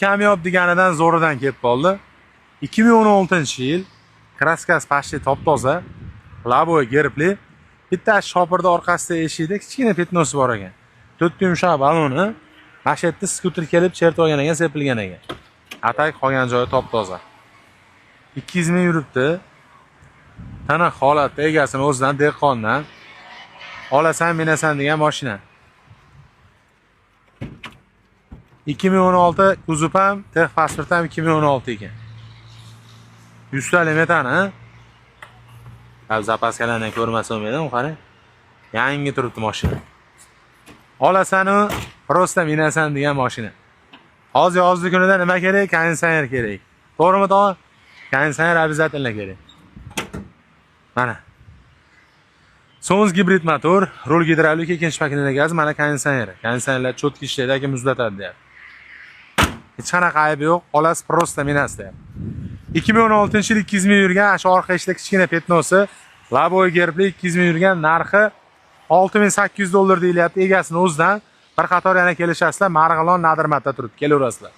Kamyob deganidan zo'ridan kelib qoldi. 2016-yil. Kraskasi pashti top-toza, laboy gerbli. Bitta shopirda orqasida eshikda kichkina petnosi bor ekan. 4 yumshoq baloni. Mana shu yerda skuter kelib chertib olgan ekan, sepilgan ekan. Atak qolgan joyi top-toza. 200 ming yuribdi. Tana holatda egasini o'zidan dehqondan olasan, minasan degan mashina. 2016 kuzov ham, tex pasport ham 2016 ekan. 100 ta limitani. Hal zapaskalarni ko'rmasa bo'lmaydi, qarang. Yangi turibdi mashina. Olasan-u, prosta minasan degan mashina. Hozir yozgi kunida nima kerak? Konditsioner kerak. To'g'rimi, tog'a? Konditsioner обязательно kerak. Mana. So'z gibrid motor, rul gidravlik, ikkinchi paketli gaz, mana konditsioner. Konditsionerlar cho'tki ishlaydi, lekin muzlatadi deyapti. Hech qanaqa aybi yo'q, olasiz prosta minasiz deyapti. 2016-yil 200 ming yurgan, shu orqa ishda kichkina petnosi, laboy gerbli 200 ming yurgan, narxi $6800 deyilyapti. Egasini o'zidan bir qator yana kelishasizlar, Marg'ilon Nadirmatda turibdi. Kelaverasizlar.